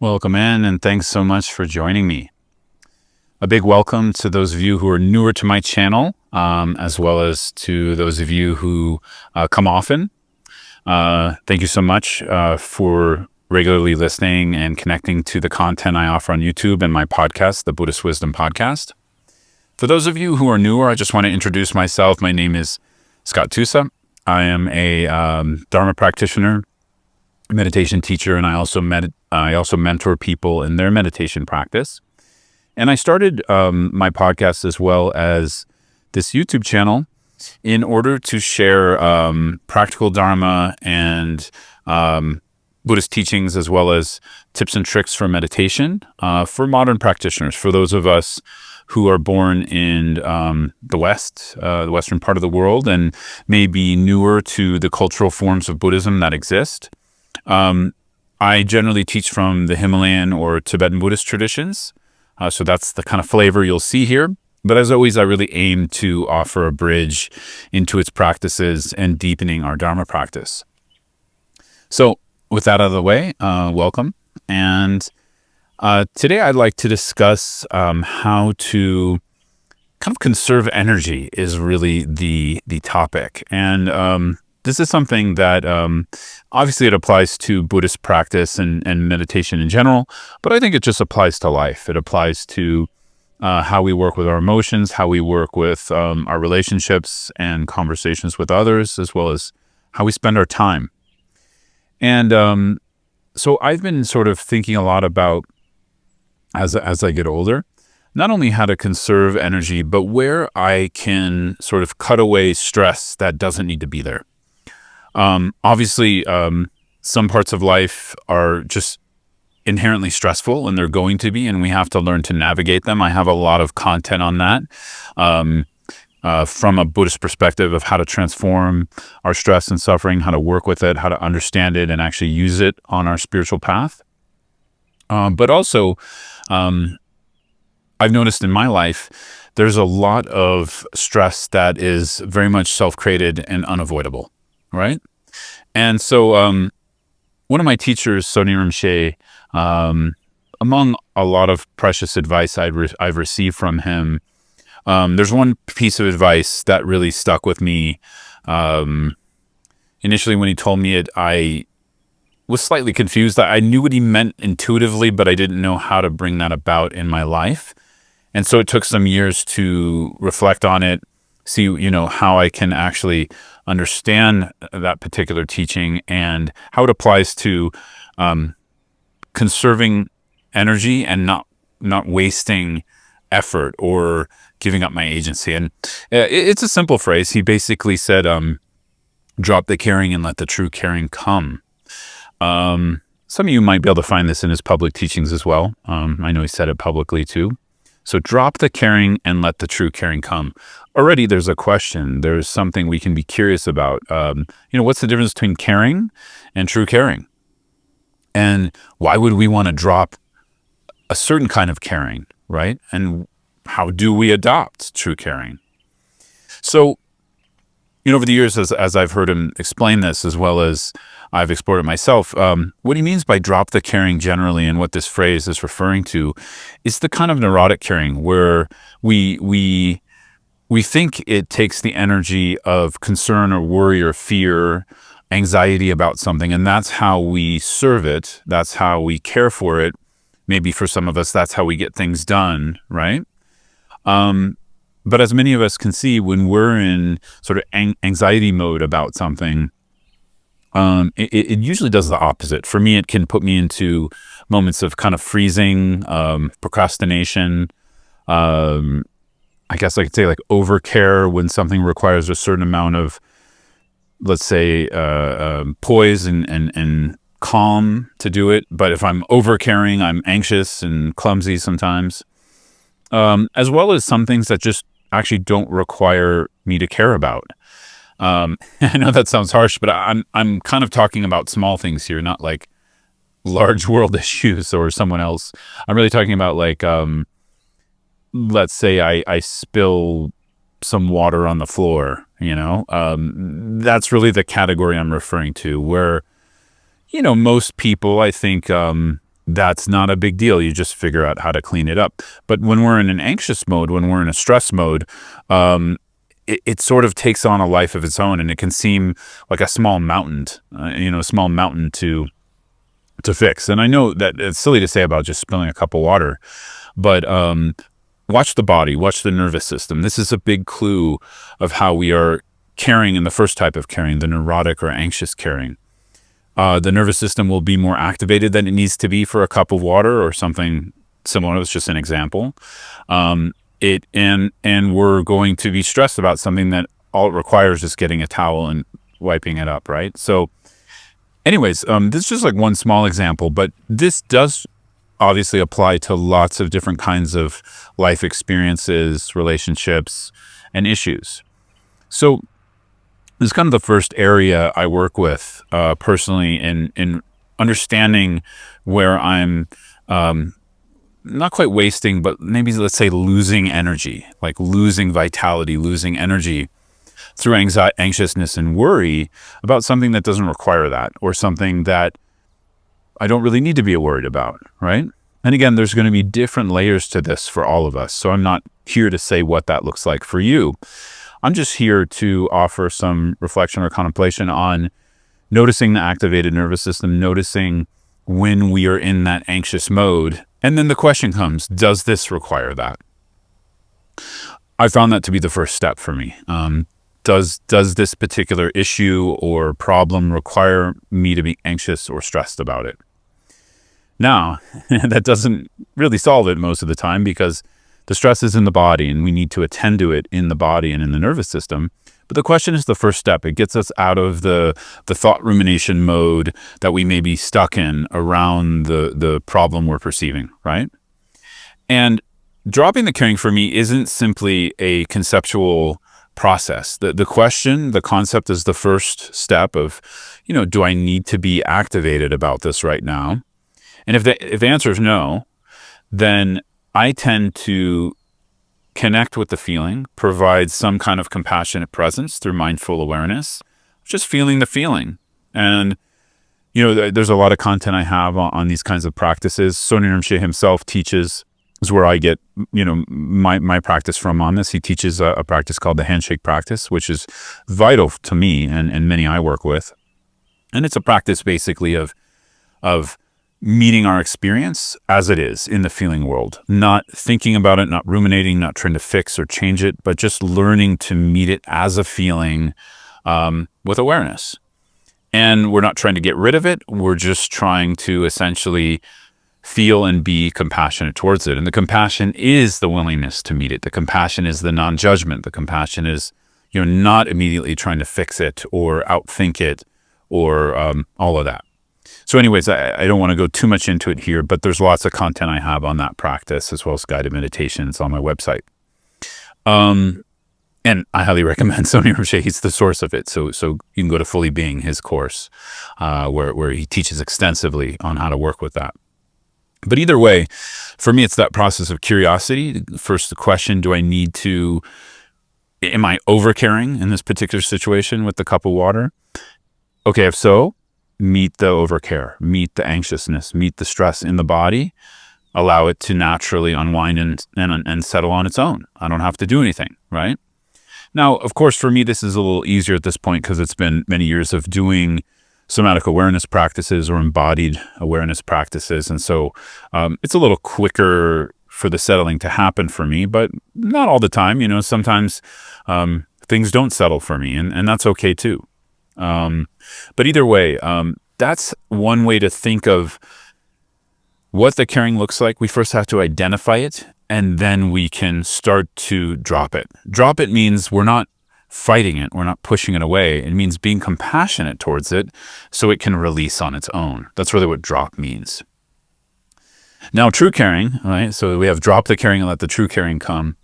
Welcome in, and thanks so much for joining me. A big welcome to those of you who are newer to my channel, as well as to those of you who come often. Thank you so much for regularly listening and connecting to the content I offer on YouTube and my podcast, the Buddhist Wisdom Podcast. For those of you who are newer, I just want to introduce myself. My name is Scott Tusa. I am a Dharma practitioner, meditation teacher, and I also mentor people in their meditation practice. And I started my podcast as well as this YouTube channel in order to share practical Dharma and Buddhist teachings, as well as tips and tricks for meditation for modern practitioners, for those of us who are born in the West, the Western part of the world, and may be newer to the cultural forms of Buddhism that exist. I generally teach from the Himalayan or Tibetan Buddhist traditions, so that's the kind of flavor you'll see here. But as always, I really aim to offer a bridge into its practices and deepening our Dharma practice. So with that out of the way, welcome. And today I'd like to discuss how to kind of conserve energy is really the topic. And this is something that obviously it applies to Buddhist practice and meditation in general, but I think it just applies to life. It applies to how we work with our emotions, how we work with our relationships and conversations with others, as well as how we spend our time. And so I've been sort of thinking a lot about, as I get older, not only how to conserve energy, but where I can sort of cut away stress that doesn't need to be there. Obviously, some parts of life are just inherently stressful, and they're going to be, and we have to learn to navigate them. I have a lot of content on that from a Buddhist perspective of how to transform our stress and suffering, how to work with it, how to understand it, and actually use it on our spiritual path. But also, I've noticed in my life, there's a lot of stress that is very much self-created and unavoidable. Right? And so one of my teachers, Soni Rinpoche, among a lot of precious advice I've received from him, there's one piece of advice that really stuck with me. Initially, when he told me it, I was slightly confused. I knew what he meant intuitively, but I didn't know how to bring that about in my life. And so it took some years to reflect on it, see, how I can actually understand that particular teaching and how it applies to conserving energy and not wasting effort or giving up my agency. And it's a simple phrase. He basically said, drop the caring and let the true caring come. Some of you might be able to find this in his public teachings as well. I know he said it publicly too. So drop the caring and let the true caring come. Already there's a question. There's something we can be curious about. What's the difference between caring and true caring? And why would we want to drop a certain kind of caring, right? And how do we adopt true caring? So, over the years, as I've heard him explain this, as well as I've explored it myself, what he means by drop the caring generally, and what this phrase is referring to, is the kind of neurotic caring where we think it takes the energy of concern or worry or fear, anxiety about something, and that's how we serve it. That's how we care for it. Maybe for some of us, that's how we get things done, right? But as many of us can see, when we're in sort of anxiety mode about something, it usually does the opposite. For me, it can put me into moments of kind of freezing, procrastination. I guess I could say like overcare when something requires a certain amount of, let's say, poise and calm to do it. But if I'm overcaring, I'm anxious and clumsy sometimes, as well as some things that just actually don't require me to care about. I know that sounds harsh, but I'm kind of talking about small things here, not like large world issues or someone else. I'm really talking about like, let's say I spill some water on the floor, that's really the category I'm referring to, where, most people, I think, that's not a big deal. You just figure out how to clean it up. But when we're in an anxious mode, when we're in a stress mode, it sort of takes on a life of its own, and it can seem like a small mountain, to fix. And I know that it's silly to say about just spilling a cup of water, but watch the body, watch the nervous system. This is a big clue of how we are caring in the first type of caring, the neurotic or anxious caring. The nervous system will be more activated than it needs to be for a cup of water or something similar. It's just an example. And we're going to be stressed about something that all it requires is getting a towel and wiping it up, right? So anyways, this is just like one small example, but this does obviously apply to lots of different kinds of life experiences, relationships, and issues. So this is kind of the first area I work with personally in understanding where I'm not quite wasting, but maybe let's say losing energy, like losing vitality, losing energy through anxiousness and worry about something that doesn't require that, or something that I don't really need to be worried about, right? And again, there's going to be different layers to this for all of us. So I'm not here to say what that looks like for you. I'm just here to offer some reflection or contemplation on noticing the activated nervous system, noticing when we are in that anxious mode. And then the question comes, does this require that? I found that to be the first step for me. Does this particular issue or problem require me to be anxious or stressed about it? Now, that doesn't really solve it most of the time, because the stress is in the body and we need to attend to it in the body and in the nervous system. But the question is the first step. It gets us out of the thought rumination mode that we may be stuck in around the problem we're perceiving, right? And dropping the caring for me isn't simply a conceptual process. The question, the concept is the first step of, do I need to be activated about this right now? And if the answer is no, then I tend to connect with the feeling, provide some kind of compassionate presence through mindful awareness, just feeling the feeling. And, there's a lot of content I have on these kinds of practices. Sonny Rinpoche himself teaches, is where I get, my practice from on this. He teaches a practice called the handshake practice, which is vital to me and many I work with. And it's a practice basically of meeting our experience as it is in the feeling world, not thinking about it, not ruminating, not trying to fix or change it, but just learning to meet it as a feeling with awareness. And we're not trying to get rid of it. We're just trying to essentially feel and be compassionate towards it. And the compassion is the willingness to meet it. The compassion is the non-judgment. The compassion is, not immediately trying to fix it or outthink it or all of that. So anyways, I don't want to go too much into it here, but there's lots of content I have on that practice, as well as guided meditations on my website. And I highly recommend Sonny Rinpoche. He's the source of it. So you can go to Fully Being, his course, where he teaches extensively on how to work with that. But either way, for me, it's that process of curiosity. First, the question, am I over-caring in this particular situation with the cup of water? Okay, if so, meet the overcare, meet the anxiousness, meet the stress in the body, allow it to naturally unwind and settle on its own. I don't have to do anything, right? Now, of course, for me, this is a little easier at this point because it's been many years of doing somatic awareness practices or embodied awareness practices. And so it's a little quicker for the settling to happen for me, but not all the time. Sometimes things don't settle for me, and that's okay too. But either way, that's one way to think of what the caring looks like. We first have to identify it, and then we can start to drop it. Drop it means we're not fighting it. We're not pushing it away. It means being compassionate towards it so it can release on its own. That's really what drop means. Now, true caring, right? So we have drop the caring and let the true caring come.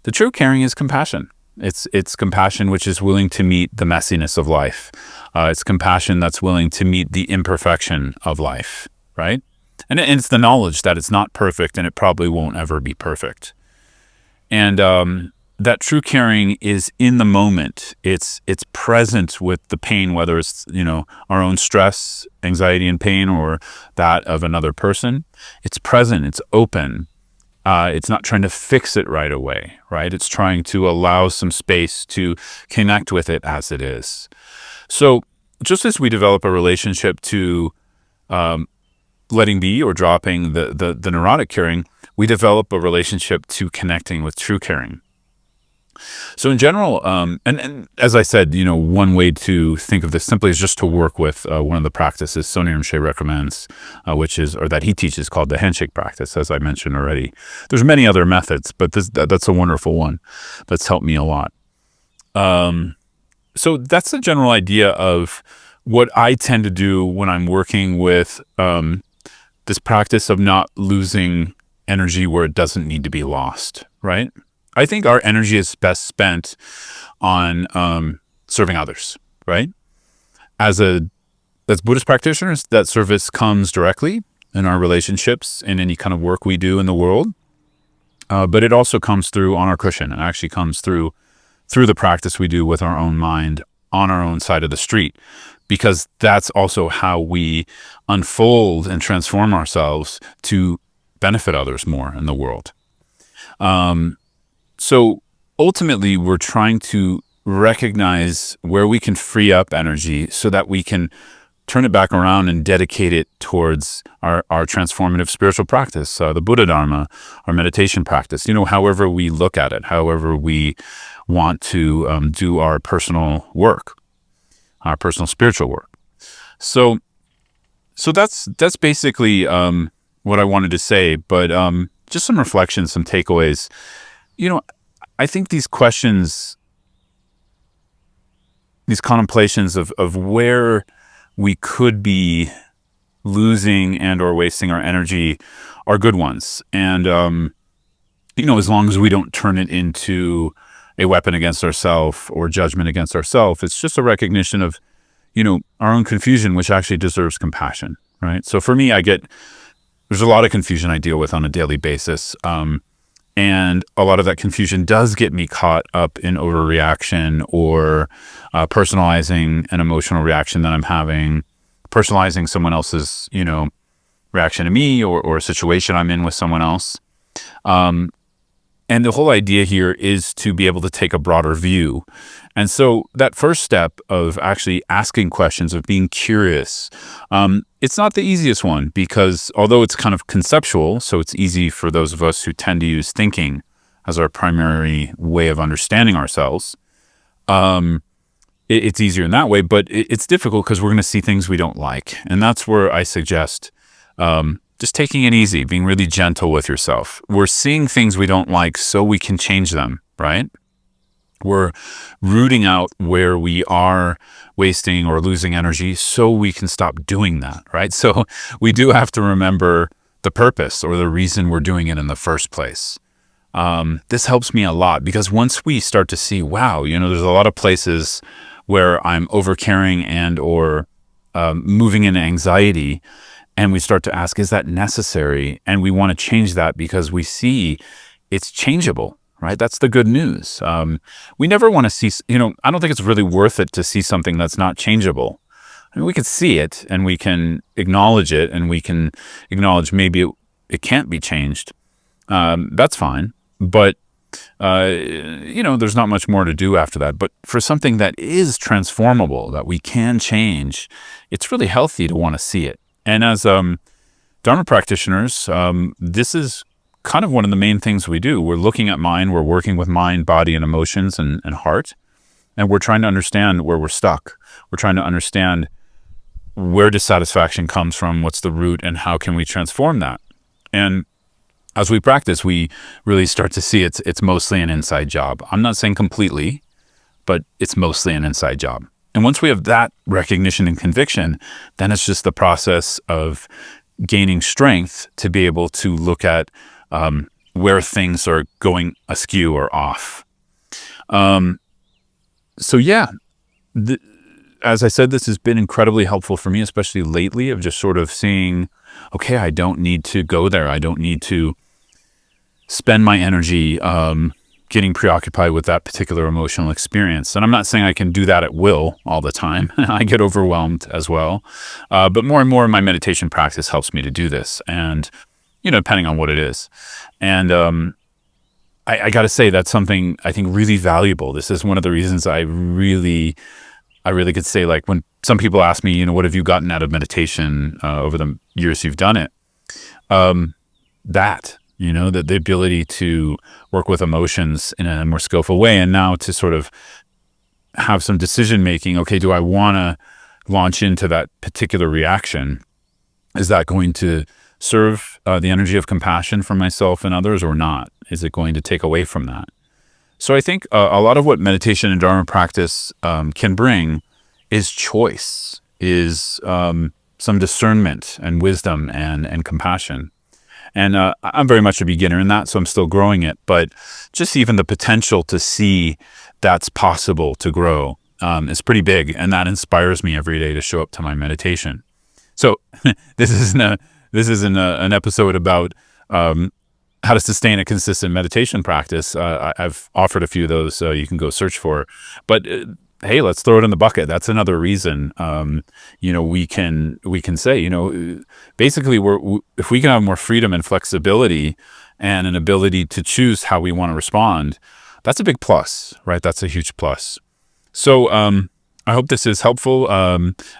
The true caring is compassion. It's compassion which is willing to meet the messiness of life. It's compassion that's willing to meet the imperfection of life, right? And it's the knowledge that it's not perfect and it probably won't ever be perfect. And that true caring is in the moment. It's present with the pain, whether it's, our own stress, anxiety, and pain, or that of another person. It's present. It's open. It's not trying to fix it right away, right? It's trying to allow some space to connect with it as it is. So just as we develop a relationship to letting be or dropping the neurotic caring, we develop a relationship to connecting with true caring. So in general, and as I said, one way to think of this simply is just to work with one of the practices Sonny Rinpoche recommends, that he teaches, called the handshake practice, as I mentioned already. There's many other methods, but that's a wonderful one that's helped me a lot. So that's the general idea of what I tend to do when I'm working with this practice of not losing energy where it doesn't need to be lost, right? I think our energy is best spent on serving others, right? As Buddhist practitioners, that service comes directly in our relationships in any kind of work we do in the world, but it also comes through on our cushion. It actually comes through the practice we do with our own mind on our own side of the street, because that's also how we unfold and transform ourselves to benefit others more in the world. So ultimately, we're trying to recognize where we can free up energy so that we can turn it back around and dedicate it towards our transformative spiritual practice, the Buddha Dharma, our meditation practice, however we look at it, however we want to do our personal work, our personal spiritual work. So that's basically what I wanted to say, but just some reflections, some takeaways. I think these questions, these contemplations of where we could be losing and or wasting our energy are good ones. And, as long as we don't turn it into a weapon against ourselves or judgment against ourselves, it's just a recognition of, our own confusion, which actually deserves compassion, right? So for me, there's a lot of confusion I deal with on a daily basis. And a lot of that confusion does get me caught up in overreaction or personalizing an emotional reaction that I'm having, personalizing someone else's, reaction to me or a situation I'm in with someone else. And the whole idea here is to be able to take a broader view. And so that first step of actually asking questions, of being curious, it's not the easiest one, because although it's kind of conceptual, so it's easy for those of us who tend to use thinking as our primary way of understanding ourselves, it's easier in that way, but it's difficult because we're going to see things we don't like. And that's where I suggest just taking it easy, being really gentle with yourself. We're seeing things we don't like so we can change them, right? We're rooting out where we are wasting or losing energy so we can stop doing that, right? So we do have to remember the purpose or the reason we're doing it in the first place. This helps me a lot, because once we start to see, wow, there's a lot of places where I'm overcaring and or moving into anxiety, and we start to ask, is that necessary? And we want to change that because we see it's changeable, right? That's the good news. We never want to see, I don't think it's really worth it to see something that's not changeable. I mean, we can see it and we can acknowledge it, and we can acknowledge maybe it can't be changed. That's fine. But, there's not much more to do after that. But for something that is transformable, that we can change, it's really healthy to want to see it. And as Dharma practitioners, this is kind of one of the main things we do. We're looking at mind, we're working with mind, body, and emotions and heart, and we're trying to understand where we're stuck. We're trying to understand where dissatisfaction comes from, what's the root, and how can we transform that. And as we practice, we really start to see it's mostly an inside job. I'm not saying completely, but it's mostly an inside job. And once we have that recognition and conviction, then it's just the process of gaining strength to be able to look at where things are going askew or off. So yeah, as I said, this has been incredibly helpful for me, especially lately, of just sort of seeing, okay, I don't need to go there. I don't need to spend my energy getting preoccupied with that particular emotional experience. And I'm not saying I can do that at will all the time. I get overwhelmed as well. But more and more my meditation practice helps me to do this. And, depending on what it is. And I got to say, that's something I think really valuable. This is one of the reasons I really could say, like, when some people ask me, what have you gotten out of meditation over the years you've done it? That the ability to work with emotions in a more skillful way, and now to sort of have some decision making. Okay, do I want to launch into that particular reaction? Is that going to serve the energy of compassion for myself and others, or not? Is it going to take away from that? So I think a lot of what meditation and Dharma practice can bring is choice, is some discernment and wisdom and compassion. And I'm very much a beginner in that, so I'm still growing it. But just even the potential to see that's possible to grow is pretty big, and that inspires me every day to show up to my meditation. So this isn't an episode about how to sustain a consistent meditation practice. I've offered a few of those, so you can go search for. But hey, let's throw it in the bucket. That's another reason. We can say, basically, if we can have more freedom and flexibility and an ability to choose how we want to respond, that's a big plus, right? That's a huge plus. So I hope this is helpful.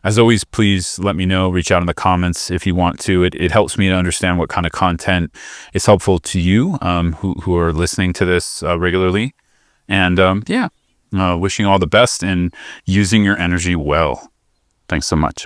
As always, please let me know. Reach out in the comments if you want to. It helps me to understand what kind of content is helpful to you who are listening to this regularly. And wishing you all the best and using your energy well. Thanks so much.